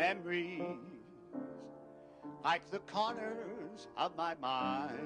memories like the corners of my mind.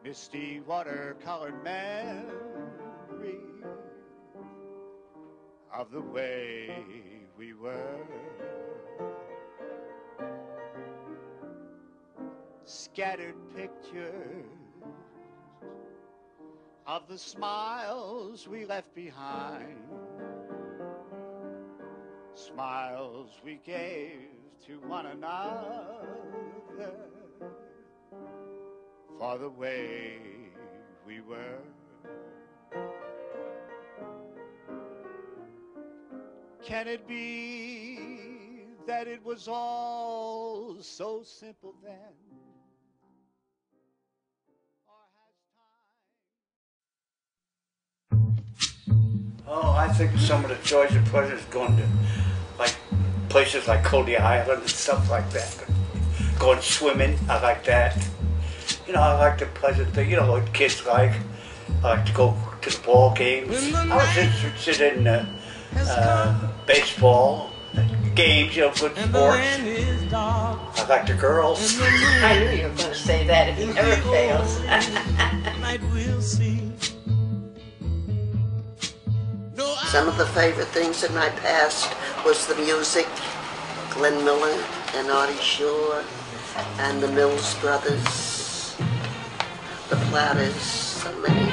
Misty watercolored memories of the way we were. Scattered pictures of the smiles we left behind. Smiles we gave to one another for the way we were. Can it be that it was all so simple then? Oh, I think some of the joys and pleasures going to like places like Cody Island and stuff like that. Going swimming, I like that. You know, I like the pleasant thing, you know, what kids like. I like to go to the ball games. I was interested in baseball games, you know, good sports. I like the girls. I knew you were going to say that. It never fails. Some of the favorite things in my past was the music, Glenn Miller and Artie Shaw and the Mills Brothers, the Platters, so many.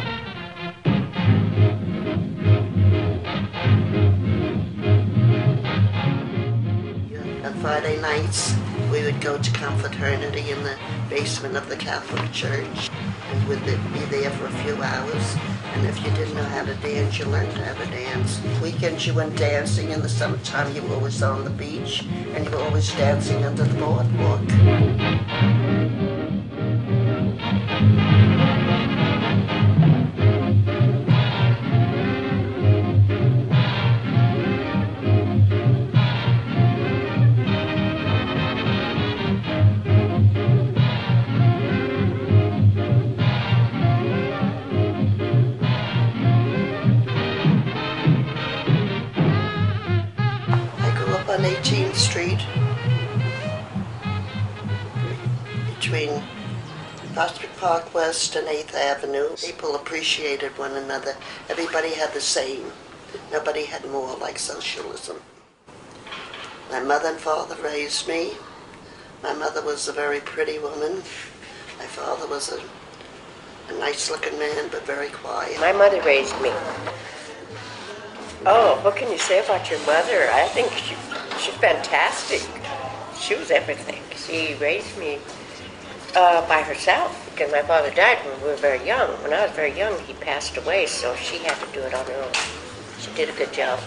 On Friday nights, we would go to confraternity in the basement of the Catholic Church, and we'd be there for a few hours. And if you didn't know how to dance, you learned how to dance. Weekends you went dancing. In the summertime you were always on the beach, and you were always dancing under the boardwalk. On 18th Street, between Prospect Park West and 8th Avenue. People appreciated one another. Everybody had the same. Nobody had more, like socialism. My mother and father raised me. My mother was a very pretty woman. My father was a nice-looking man, but very quiet. My mother raised me. Oh, what can you say about your mother? I think she's fantastic. She was everything. She raised me by herself because my father died when we were very young. When I was very young, he passed away, so she had to do it on her own. She did a good job.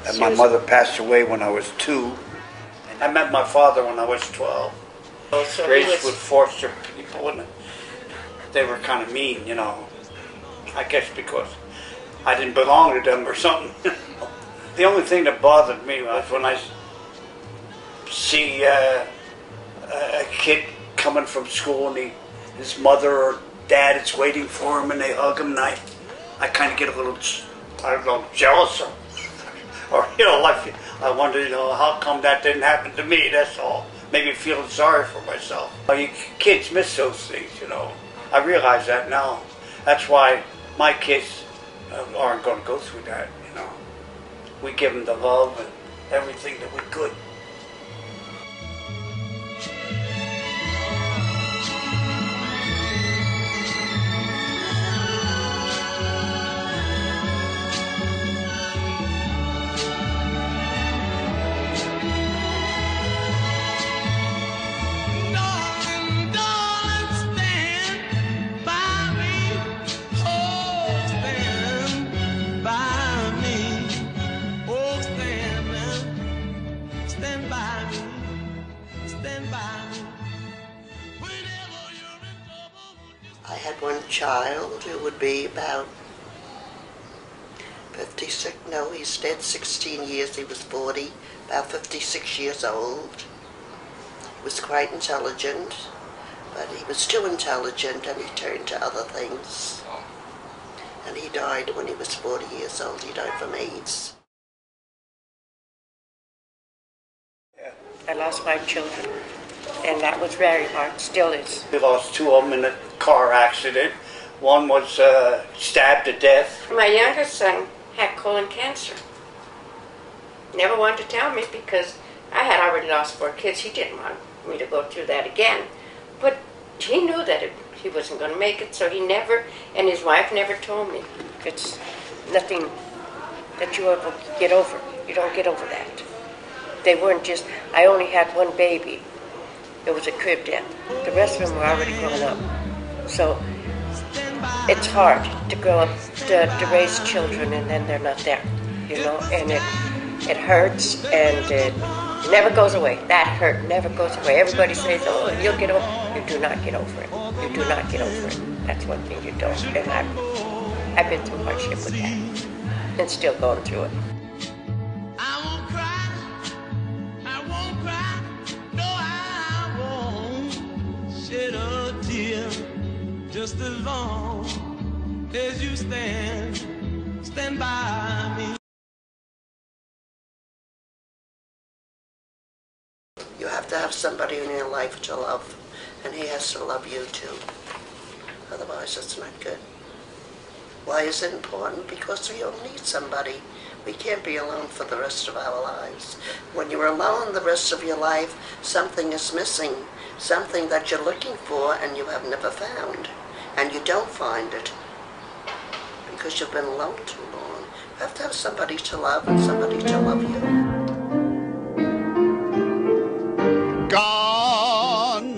And my mother passed away when I was 2. I met my father when I was 12. So Raised with foster people, and they were kind of mean, you know. I guess because I didn't belong to them or something. The only thing that bothered me was when I see a kid coming from school and his mother or dad is waiting for him and they hug him, and I kind of get a little, I don't know, jealous or you know, like I wonder, you know, how come that didn't happen to me, that's all. Maybe feeling sorry for myself. You kids miss those things, you know. I realize that now. That's why my kids aren't going to go through that, you know. We give them the love and everything that we could. I had one child who would be about 56, no, he's dead 16 years, he was 40, about 56 years old. He was quite intelligent, but he was too intelligent and he turned to other things. And he died when he was 40 years old, he died from AIDS. lost 5 children. And that was very hard, still is. We lost 2 of them in a car accident. One was stabbed to death. My youngest son had colon cancer. Never wanted to tell me because I had already lost 4 kids. He didn't want me to go through that again. But he knew that he wasn't going to make it, so he never, and his wife never told me. It's nothing that you ever get over. You don't get over that. They weren't just, I only had 1 baby. It was a crib death. The rest of them were already grown up. So it's hard to grow up, to raise children, and then they're not there, you know, and it hurts, and it never goes away. That hurt never goes away. Everybody says, oh, you'll get over it. You do not get over it. You do not get over it. That's one thing you don't. And I've been through hardship with that, and still going through it. I won't cry, no, I won't shed a tear, just as long as you stand by me. You have to have somebody in your life to love, and he has to love you too. Otherwise, it's not good. Why is it important? Because we all need somebody. We can't be alone for the rest of our lives. When you're alone the rest of your life, something is missing, something that you're looking for and you have never found. And you don't find it because you've been alone too long. You have to have somebody to love and somebody to love you. Gone,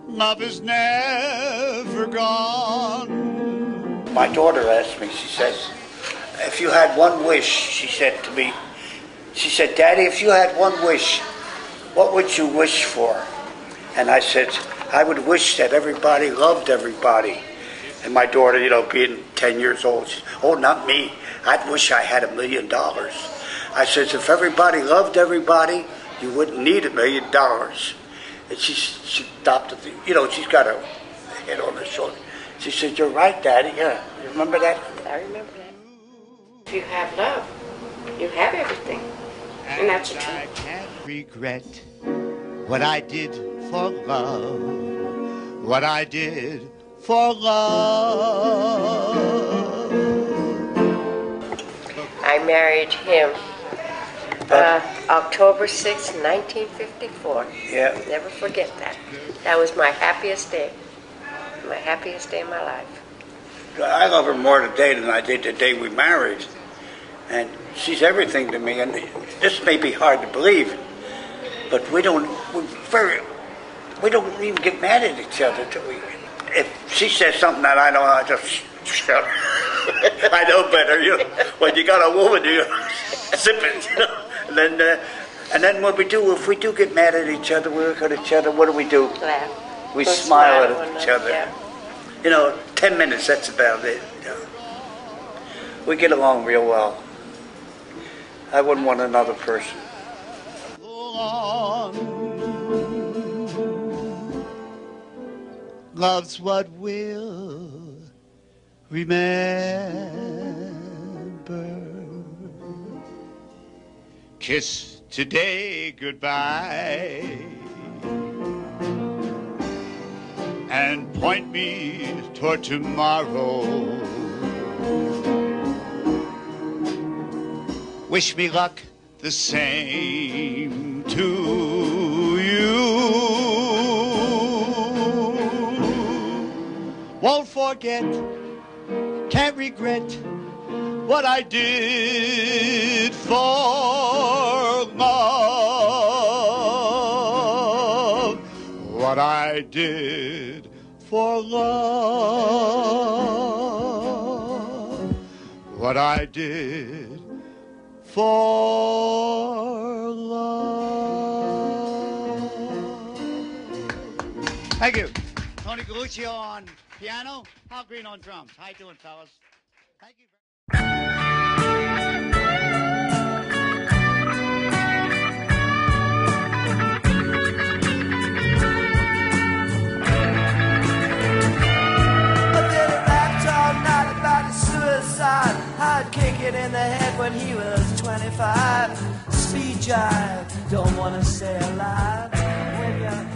love is never gone. My daughter asked me, she says, if you had one wish, she said to me, she said, Daddy, if you had one wish, what would you wish for? And I said, I would wish that everybody loved everybody. And my daughter, you know, being 10 years old, she said, oh, not me. I'd wish I had $1 million. I said, if everybody loved everybody, you wouldn't need $1 million. And she stopped at the, you know, she's got her head on her shoulder. She said, you're right, Daddy. Yeah, you remember that? I remember that. If you have love, you have everything. And that's the truth. I can't regret what I did for love, what I did for love. I married him October 6, 1954. Yeah. Never forget that. That was my happiest day. My happiest day of my life. I love her more today than I did the day we married. And she's everything to me. And this may be hard to believe, but we don't even get mad at each other till we. If she says something that I know, I just shut her. I know better. You know, when you got a woman, you zip it. You know? And then what we do, if we do get mad at each other, we look at each other. What do? Laugh. We smile at each other. Yeah. You know, 10 minutes, that's about it. You know. We get along real well. I wouldn't want another person. Love's what we'll remember. Kiss today goodbye and point me toward tomorrow. Wish me luck the same to you. Won't forget, can't regret what I did for love. What I did for love. What I did for love. Thank you. Tony Galuccio on piano, Hal Green on drums. How you doing, fellas? Thank you. I did a rap all night about his suicide. I'd kick it in the head when he was 25. Speed jive, don't wanna stay alive when you're